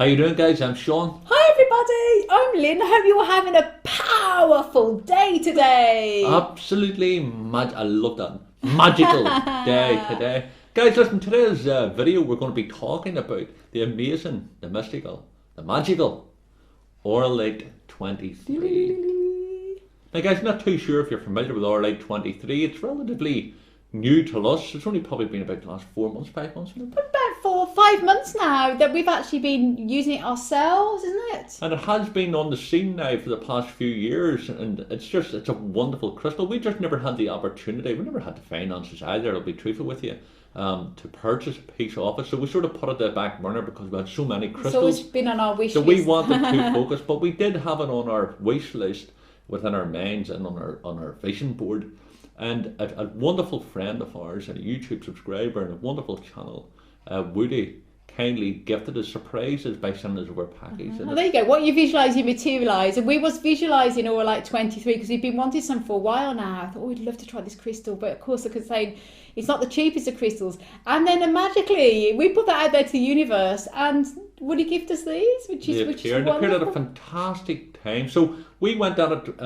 How you doing, guys? I'm Sean. Hi everybody, I'm Lynn. I hope you're having a powerful day today. Absolutely I love that. Magical day today. Guys, listen, today's video we're going to be talking about the amazing, the mystical, the magical Auralite 23. Now guys, I'm not too sure if you're familiar with Auralite 23. It's relatively new to us. It's only probably been about the last 4 months, 5 months. About 4 or 5 months now that we've actually been using it ourselves, isn't it? And it has been on the scene now for the past few years, and it's a wonderful crystal. We just never had the opportunity, we never had the finances either, I'll be truthful with you, to purchase a piece of it. So we sort of put it at the back burner because we had so many crystals. It's always been on our wish so list. We wanted to focus, but we did have it on our wish list within our minds and on our vision board. And a wonderful friend of ours and a YouTube subscriber and a wonderful channel, Woody, kindly gifted us surprises by sending us over a package. Well, there you go. What you visualise, you materialise. And we was visualising Auralite 23 because we've been wanting some for a while now. I thought, we'd love to try this crystal. But of course, I could say it's not the cheapest of crystals. And then magically, we put that out there to the universe. And Woody gifted us these, which is wonderful. They appeared at a fantastic time. So we went at it...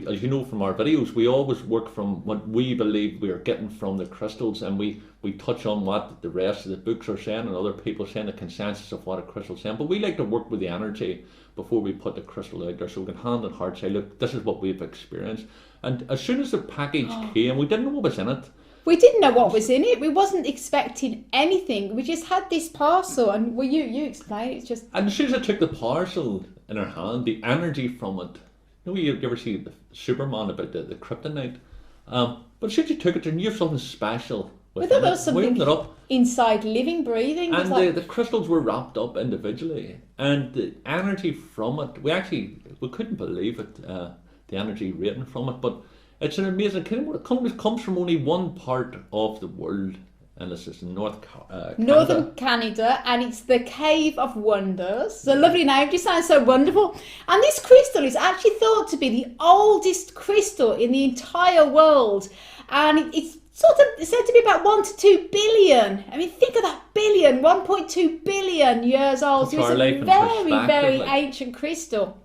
as you know from our videos, we always work from what we believe we are getting from the crystals, and we touch on what the rest of the books are saying and other people saying, the consensus of what a crystal is saying. But we like to work with the energy before we put the crystal out there, so we can hand on heart say, look, this is what we've experienced. And as soon as the package came, we didn't know what was in it. We didn't know what was in it. We wasn't expecting anything. We just had this parcel, and well, you explain. It's just. And as soon as I took the parcel in our hand, the energy from it. You ever see the Superman about the kryptonite? But as soon as you took it, and you have something special with there was something it up. Inside, living, breathing. And the crystals were wrapped up individually, and the energy from it, we couldn't believe it. The energy rating from it, but it's an amazing. It comes from only one part of the world. And this is Northern Canada, and it's the Cave of Wonders. It's a lovely name, just sounds so wonderful. And this crystal is actually thought to be the oldest crystal in the entire world. And it's said to be about 1 to 2 billion. I mean, think of that, billion, 1.2 billion years old. So it's a very, very ancient crystal.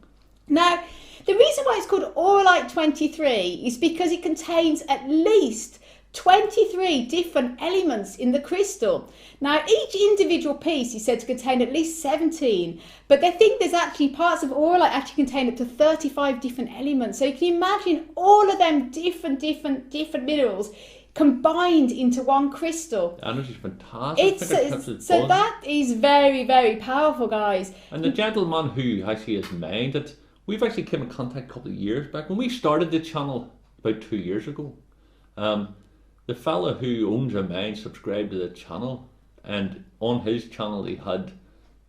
Now, the reason why it's called Auralite 23 is because it contains at least 23 different elements in the crystal. Now, each individual piece is said to contain at least 17, but they think there's actually parts of Auralite actually contain up to 35 different elements. So you can imagine all of them different minerals combined into one crystal. The energy's fantastic. So that is very, very powerful, guys. And the gentleman who actually has mined it, we've actually came in contact a couple of years back when we started the channel about 2 years ago. The fella who owns a mine subscribed to the channel, and on his channel he had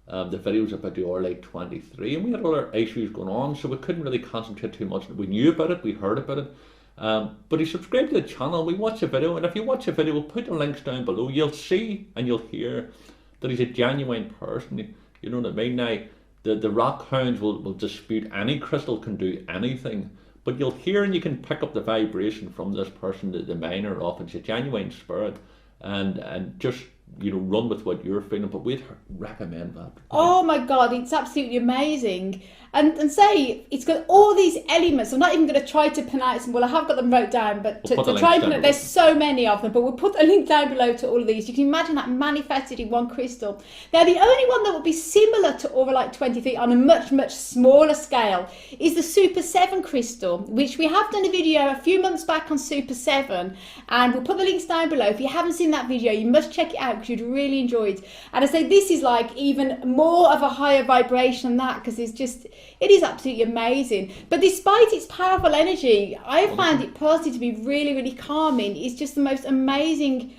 the videos about the Auralite 23, and we had other issues going on, so we couldn't really concentrate too much. We knew about it, we heard about it, but he subscribed to the channel. We watched the video, and if you watch the video, we'll put the links down below. You'll see and you'll hear that he's a genuine person. You know what I mean? Now, the rock hounds will dispute any crystal can do anything. But you'll hear and you can pick up the vibration from this person, the miner, of it's a genuine spirit, and just run with what you're feeling. But we'd recommend that. Oh my God, it's absolutely amazing. And say it's got all these elements. I'm not even going to try to pronounce them. Well, I have got them wrote down, but to try and pronounce, there's so many of them. But we'll put a link down below to all of these. You can imagine that manifested in one crystal. Now, the only one that will be similar to Auralite 23 on a much, much smaller scale is the Super 7 crystal, which we have done a video a few months back on Super 7, and we'll put the links down below. If you haven't seen that video, you must check it out because you'd really enjoy it. And I say this is like even more of a higher vibration than that, because it is absolutely amazing. But despite its powerful energy, I found it personally to be really, really calming. It's just the most amazing,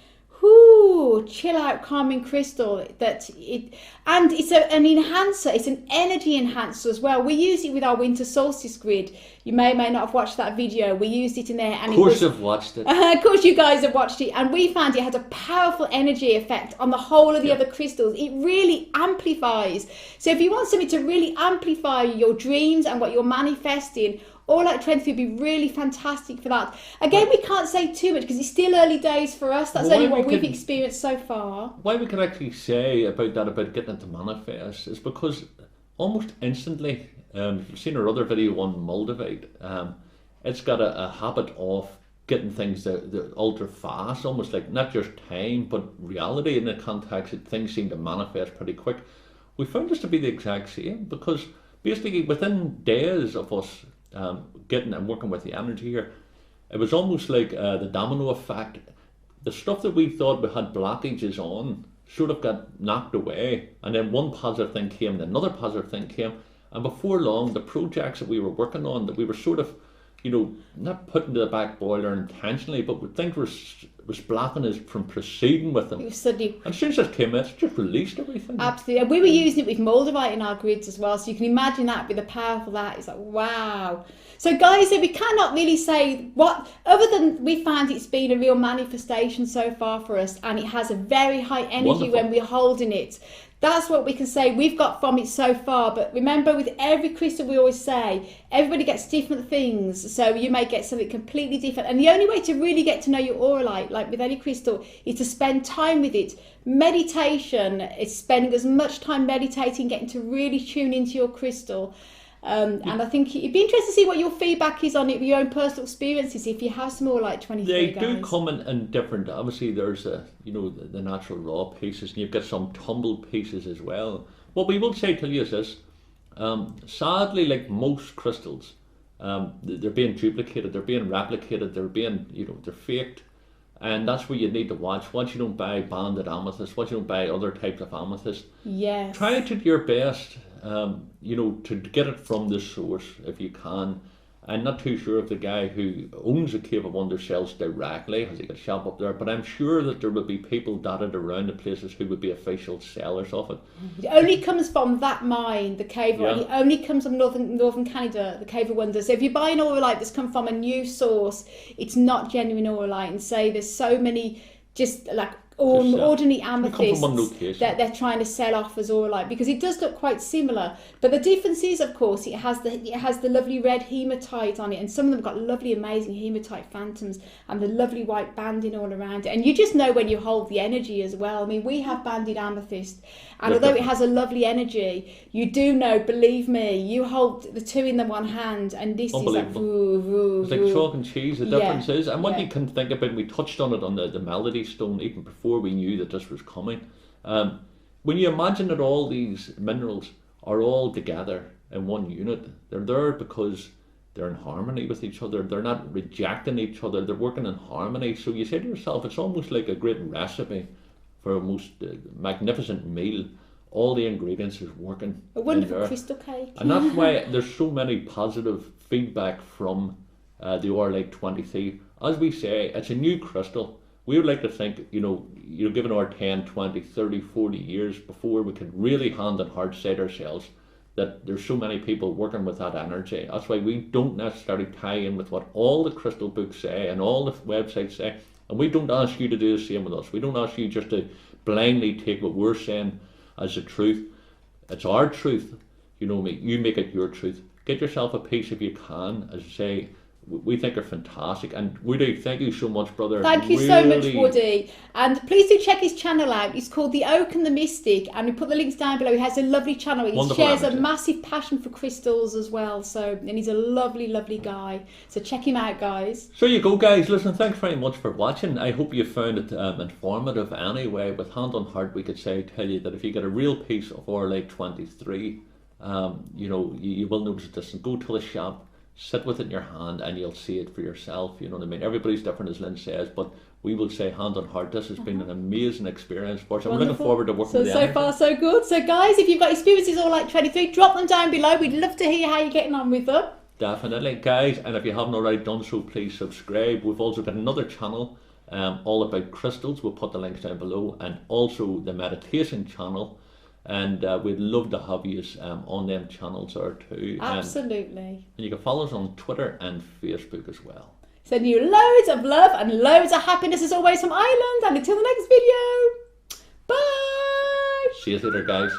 chill out, calming crystal. And it's an enhancer. It's an energy enhancer as well. We use it with our winter solstice grid. You may or may not have watched that video. We used it in there, and of course I've watched it. Of course you guys have watched it, and we found it had a powerful energy effect on the whole of the other crystals. It really amplifies. So if you want something to really amplify your dreams and what you're manifesting, Auralite 23 would be really fantastic for that. Again, we can't say too much because it's still early days for us. That's only what we've experienced so far. Why we can actually say about that, about getting it to manifest, is because almost instantly, if you've seen our other video on Moldavite, it's got a habit of getting things that ultra fast, almost like not just time, but reality in the context that things seem to manifest pretty quick. We found this to be the exact same, because basically within days of us getting and working with the energy here, it was almost like the domino effect. The stuff that we thought we had blockages on sort of got knocked away, and then one positive thing came, then another positive thing came, and before long the projects that we were working on, that we were sort of, you know, not put into the back boiler intentionally, but things was blocking us from proceeding with them. Suddenly, and since it came in, it's just released everything. Absolutely. And we were using it with Moldavite in our grids as well, so you can imagine that with the power of that. It's like, wow. So guys, we cannot really say what, other than we found it's been a real manifestation so far for us, and it has a very high energy. Wonderful. When we're holding it. That's what we can say we've got from it so far. But remember, with every crystal, we always say everybody gets different things. So you may get something completely different. And the only way to really get to know your auralite, like with any crystal, is to spend time with it. Meditation is spending as much time meditating, getting to really tune into your crystal. And I think it'd be interesting to see what your feedback is on it, your own personal experiences, if you have some Auralite 23, they guys. do come in different. Obviously, there's the natural raw pieces, and you've got some tumbled pieces as well. What we will say to you is this: sadly, like most crystals, they're being duplicated, they're being replicated, they're being, they're faked. And that's where you need to watch. Once you don't buy banded amethyst, once you don't buy other types of amethyst, yes, try to do your best, to get it from the source if you can. I'm not too sure if the guy who owns a Cave of Wonders sells directly, has he got a shop up there, but I'm sure that there would be people dotted around the places who would be official sellers of it. It only comes from that mine, the Cave, yeah. It only comes from northern Canada, the Cave of Wonders. So if you buy an Auralite that's come from a new source, it's not genuine Auralite. And say there's so many just like ordinary amethysts that they're trying to sell off as Auralite, because it does look quite similar, but the difference is, of course, it has the lovely red hematite on it, and some of them got lovely amazing hematite phantoms and the lovely white banding all around it, and you just know when you hold the energy as well. I mean, we have banded amethyst, and although it has a lovely energy, you do know, believe me, you hold the two in the one hand, and this is like it's like chalk and cheese. The difference is, and what you can think about, we touched on it on the melody stone even before we knew that this was coming. When you imagine that all these minerals are all together in one unit, they're there because they're in harmony with each other. They're not rejecting each other. They're working in harmony. So you say to yourself, it's almost like a great recipe for a most magnificent meal. All the ingredients is working. A wonderful crystal cake. And that's why there's so many positive feedback from the Auralite 23. As we say, it's a new crystal. We would like to think, given our 10, 20, 30, 40 years before we could really hand on heart say to ourselves that there's so many people working with that energy. That's why we don't necessarily tie in with what all the crystal books say and all the websites say. And we don't ask you to do the same with us. We don't ask you just to blindly take what we're saying as the truth. It's our truth. You know me. You make it your truth. Get yourself a piece if you can. As I say, we think are fantastic. And Woody, thank you so much, brother. Thank you so much, Woody. And please do check his channel out. It's called The Oak and the Mystic, and we put the links down below. He has a lovely channel. He shares a massive passion for crystals as well. And he's a lovely, lovely guy. So check him out, guys. So you go, guys. Listen, thanks very much for watching. I hope you found it informative anyway. With hand on heart, we could tell you that if you get a real piece of Auralite 23, you will notice this, and go to the shop. Sit with it in your hand and you'll see it for yourself. You know what I mean? Everybody's different, as Lyn says, but we will say hand on heart, this has been an amazing experience for us. I'm looking forward to working with you. So far, so good. So guys, if you've got experiences Auralite 23, drop them down below. We'd love to hear how you're getting on with them. Definitely, guys. And if you haven't already done so, please subscribe. We've also got another channel all about crystals. We'll put the links down below, and also the meditation channel. And we'd love to have you on them channels there too. Absolutely. And you can follow us on Twitter and Facebook as well. Sending you loads of love and loads of happiness as always from Ireland. And until the next video, bye. See you later, guys.